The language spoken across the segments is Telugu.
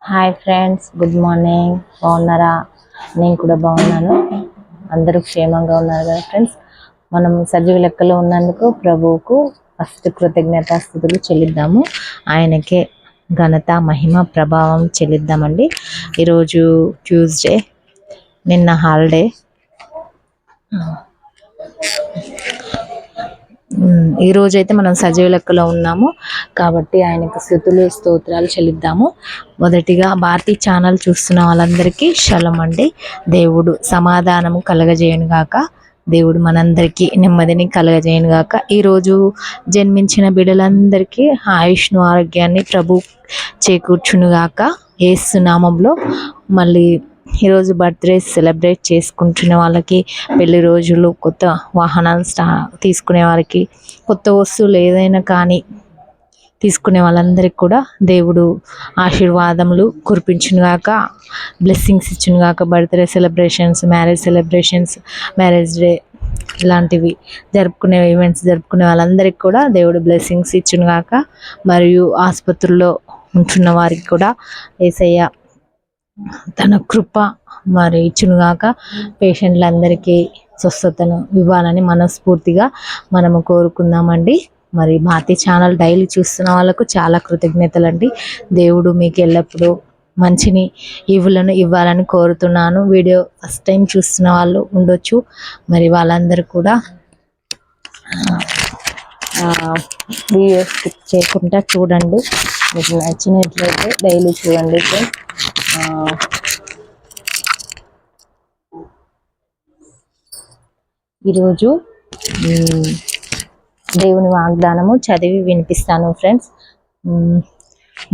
Hi friends, good morning. బాగున్నారా? నేను కూడా బాగున్నాను. అందరూ క్షేమంగా ఉన్నారు కదా ఫ్రెండ్స్. మనం సజీవ లెక్కలో ఉన్నందుకు ప్రభువుకు ఫస్ట్ కృతజ్ఞతాస్థుతులు చెల్లిద్దాము. ఆయనకే ఘనత, మహిమ, ప్రభావం చెల్లిద్దామండి. ఈరోజు ట్యూస్డే, నిన్న హాలిడే. ఈ రోజైతే మనం సజీవ లెక్కలో ఉన్నాము కాబట్టి ఆయనకు స్తుతులు స్తోత్రాలు చెల్లిద్దాము. మొదటిగా భారతీ ఛానల్ చూస్తున్న వాళ్ళందరికీ షలం అండి. దేవుడు సమాధానము కలగజేయను గాక, దేవుడు మనందరికీ నెమ్మదిని కలగజేయను గాక. ఈరోజు జన్మించిన బిడ్డలందరికీ ఆయుష్ను, ఆరోగ్యాన్ని ప్రభు చేకూర్చును గాక యేసు నామంలో. మళ్ళీ ఈరోజు బర్త్డే సెలబ్రేట్ చేసుకుంటున్న వాళ్ళకి, పెళ్లి రోజులు, కొత్త వాహనాలు తీసుకునే వారికి, కొత్త వస్తువులు ఏదైనా కానీ తీసుకునే వాళ్ళందరికీ కూడా దేవుడు ఆశీర్వాదములు కురిపించునుగాక, బ్లెస్సింగ్స్ ఇచ్చునుగాక. Birthday celebrations, marriage celebrations, marriage day ఇలాంటివి జరుపుకునే ఈవెంట్స్ జరుపుకునే వాళ్ళందరికీ కూడా దేవుడు బ్లెస్సింగ్స్ ఇచ్చునుగాక. మరియు ఆసుపత్రుల్లో ఉంటున్న వారికి కూడా యేసయ్య తన కృప మరి ఇచ్చునుగాక. పేషెంట్లందరికీ స్వస్థతను ఇవ్వాలని మనస్ఫూర్తిగా మనము కోరుకుందామండి. మరి భారతీ ఛానల్ డైలీ చూస్తున్న వాళ్ళకు చాలా కృతజ్ఞతలు అండి. దేవుడు మీకు ఎల్లప్పుడూ మంచిని ఇవ్వాలని కోరుతున్నాను. వీడియో ఫస్ట్ టైం చూస్తున్న వాళ్ళు ఉండొచ్చు, మరి కూడా వీడియో స్కిప్ చేయకుండా చూడండి. మీకు నచ్చినట్లయితే డైలీ చూడండి. ఈరోజు దేవుని వాగ్దానము చదివి వినిపిస్తాను ఫ్రెండ్స్.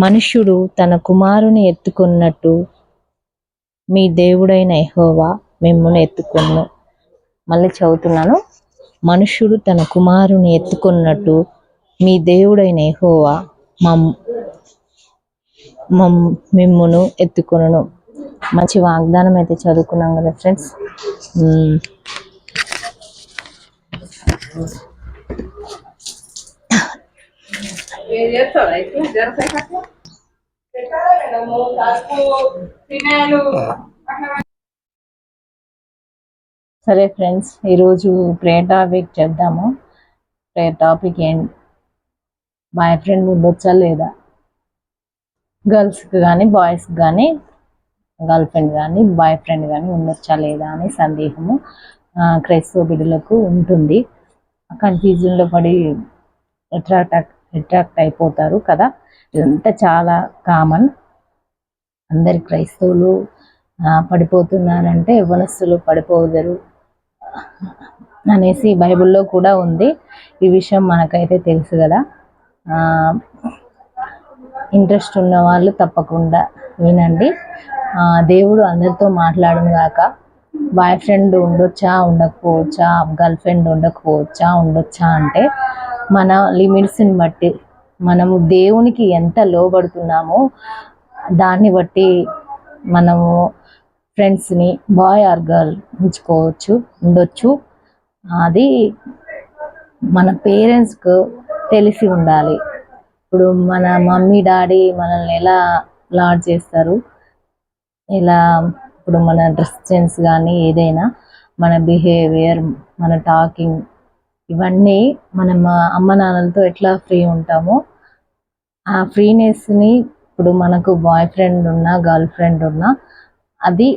మనుష్యుడు తన కుమారుని ఎత్తుకున్నట్టు మీ దేవుడైన యెహోవా మిమ్మును ఎత్తుకొను. మళ్ళీ చదువుతున్నాను. మనుష్యుడు తన కుమారుని ఎత్తుకున్నట్టు మీ దేవుడైన యెహోవా మిమ్మును ఎత్తుకొను. మంచి వాగ్దానం అయితే చదువుకున్నాం కదా ఫ్రెండ్స్. సరే ఫ్రెండ్స్, ఈరోజు ప్రేయర్ టాపిక్ చేద్దాము. ప్రేయర్ టాపిక్ ఏంటి? బాయ్ ఫ్రెండ్ ఉండొచ్చా లేదా? గర్ల్స్కి కానీ బాయ్స్కి కానీ గర్ల్ ఫ్రెండ్ కానీ బాయ్ ఫ్రెండ్ కానీ ఉండొచ్చా లేదా అని సందేహము క్రైస్తవ బిడ్డలకు ఉంటుంది. కన్ఫ్యూజన్లో పడి అట్రాక్ట్ అయిపోతారు కదా. ఇదంతా చాలా కామన్. అందరి క్రైస్తవులు పడిపోతున్నారంటే యవ్వనస్తులు పడిపోదరు అనేసి బైబిల్లో కూడా ఉంది. ఈ విషయం మనకైతే తెలుసు కదా. ఇంట్రెస్ట్ ఉన్న వాళ్ళు తప్పకుండా వినండి. దేవుడు అందరితో మాట్లాడును గాక. బాయ్ ఫ్రెండ్ ఉండొచ్చా, ఉండకపోవచ్చా, గర్ల్ ఫ్రెండ్ ఉండకపోవచ్చా, ఉండొచ్చా అంటే మన లిమిట్స్ని బట్టి, మనము దేవునికి ఎంత లోబడుతున్నామో దాన్ని బట్టి మనము ఫ్రెండ్స్ని బాయ్ ఆర్ గర్ల్ ఉండొచ్చు. అది మన పేరెంట్స్కు తెలిసి ఉండాలి. ఇప్పుడు మన మమ్మీ డాడీ మనల్ని ఎలా లాడ్ చేస్తారు, ఎలా ఇప్పుడు మన డ్రెస్ సెన్స్ కానీ ఏదైనా మన బిహేవియర్, మన టాకింగ్, ఇవన్నీ మనం అమ్మ నాన్నలతో ఎట్లా ఫ్రీ ఉంటామో ఆ ఫ్రీనెస్ని ఇప్పుడు మనకు బాయ్ ఫ్రెండ్ ఉన్నా గర్ల్ ఫ్రెండ్ ఉన్నా అది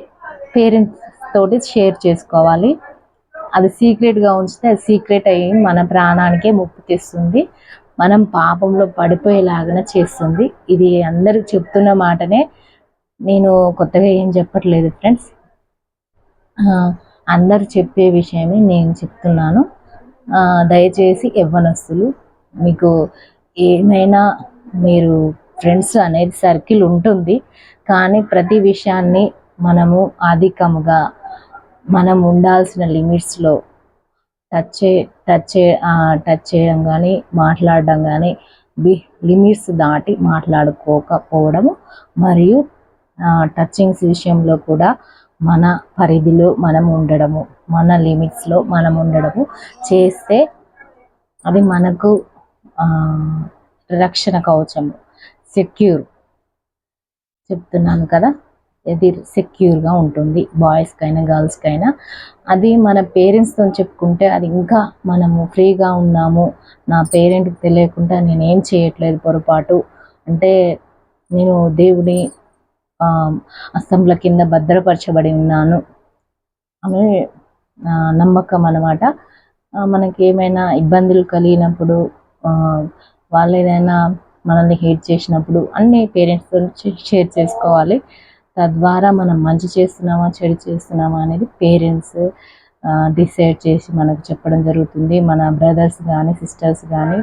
పేరెంట్స్ తోటి షేర్ చేసుకోవాలి. అది సీక్రెట్గా ఉంచితే అది సీక్రెట్ అయ్యి మన ప్రాణానికే ముప్పు తెస్తుంది, మనం పాపంలో పడిపోయేలాగా చేస్తుంది. ఇది అందరూ చెప్తున్న మాటనే, నేను కొత్తగా ఏం చెప్పట్లేదు ఫ్రెండ్స్. అందరు చెప్పే విషయమే నేను చెప్తున్నాను. దయచేసి యవ్వనస్తులు, మీకు ఏమైనా మీరు ఫ్రెండ్స్ అనేది సర్కిల్ ఉంటుంది, కానీ ప్రతి విషయాన్ని మనము అధికంగా మనం ఉండాల్సిన లిమిట్స్లో టచ్ చేయడం కానీ మాట్లాడడం కానీ లిమిట్స్ దాటి మాట్లాడుకోకపోవడము, మరియు టచింగ్స్ విషయంలో కూడా మన పరిధిలో మనం ఉండడము, మన లిమిట్స్లో మనం ఉండడము చేస్తే అది మనకు రక్షణ కవచము, సెక్యూర్. చెప్తున్నాను కదా, ఇది సెక్యూర్గా ఉంటుంది బాయ్స్కైనా గర్ల్స్కైనా. అది మన పేరెంట్స్తో చెప్పుకుంటే అది ఇంకా మనము ఫ్రీగా ఉన్నాము, నా పేరెంట్కి తెలియకుండా నేనేం చేయట్లేదు పొరపాటు, అంటే నేను దేవుని అస్తంల కింద భద్రపరచబడి ఉన్నాను అనే నమ్మకం అన్నమాట. మనకి ఏమైనా ఇబ్బందులు కలిగినప్పుడు, వాళ్ళు ఏదైనా మనల్ని హేట్ చేసినప్పుడు అన్నీ పేరెంట్స్తో షేర్ చేసుకోవాలి. తద్వారా మనం మంచి చేస్తున్నామా చెడు చేస్తున్నామా అనేది పేరెంట్స్ డిసైడ్ చేసి మనకు చెప్పడం జరుగుతుంది. మన బ్రదర్స్ కానీ సిస్టర్స్ కానీ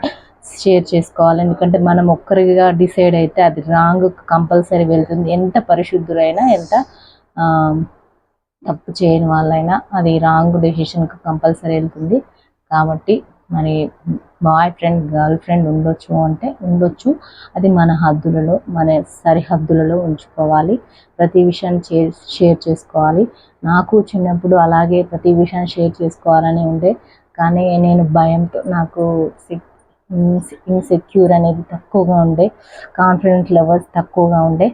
షేర్ చేసుకోవాలి. ఎందుకంటే మనం ఒక్కరిగా డిసైడ్ అయితే అది రాంగ్ కంపల్సరీ వెళ్తుంది. ఎంత పరిశుద్ధులైనా, ఎంత తప్పు చేయని వాళ్ళైనా అది రాంగ్ డెసిషన్కి కంపల్సరీ వెళ్తుంది. కాబట్టి మరి బాయ్ ఫ్రెండ్ గర్ల్ ఫ్రెండ్ ఉండొచ్చు అంటే ఉండొచ్చు, అది మన హద్దులలో మన సరిహద్దులలో ఉంచుకోవాలి. ప్రతి విషయాన్ని షేర్ చేసుకోవాలి. నాకు చిన్నప్పుడు అలాగే ప్రతి విషయాన్ని షేర్ చేసుకోవాలని ఉండే, కానీ నేను భయంతో నాకు ఇన్సెక్యూర్ అనేది తక్కువగా ఉండే, కాన్ఫిడెంట్ లెవెల్స్ తక్కువగా ఉండే.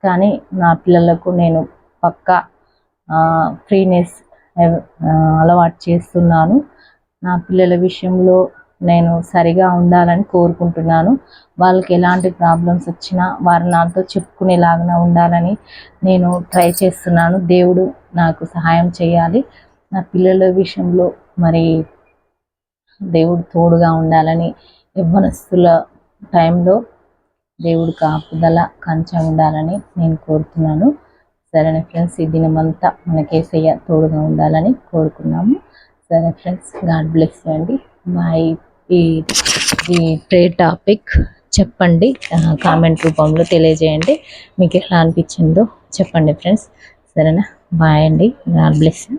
కానీ నా పిల్లలకు నేను పక్కా ఫ్రీనెస్ అలవాటు చేస్తున్నాను. నా పిల్లల విషయంలో నేను సరిగా ఉండాలని కోరుకుంటున్నాను. వాళ్ళకి ఎలాంటి ప్రాబ్లమ్స్ వచ్చినా వారు నాతో చెప్పుకునేలాగా ఉండాలని నేను ట్రై చేస్తున్నాను. దేవుడు నాకు సహాయం చేయాలి. నా పిల్లల విషయంలో మరి దేవుడు తోడుగా ఉండాలని, యవ్వనస్తుల టైంలో దేవుడు కాపుదల కంచె ఉండాలని నేను కోరుతున్నాను. సరేనా ఫ్రెండ్స్, ఈ దినమంతా మనకి యేసయ్య తోడుగా ఉండాలని కోరుకున్నాము. సరే ఫ్రెండ్స్, గాడ్ బ్లెస్ యూ అండి. ఈ ప్రే టాపిక్ చెప్పండి, కామెంట్ రూపంలో తెలియజేయండి. మీకు ఎలా అనిపించిందో చెప్పండి ఫ్రెండ్స్. సరేనా, బాయ్ అండి, గాడ్ బ్లెస్ యూ.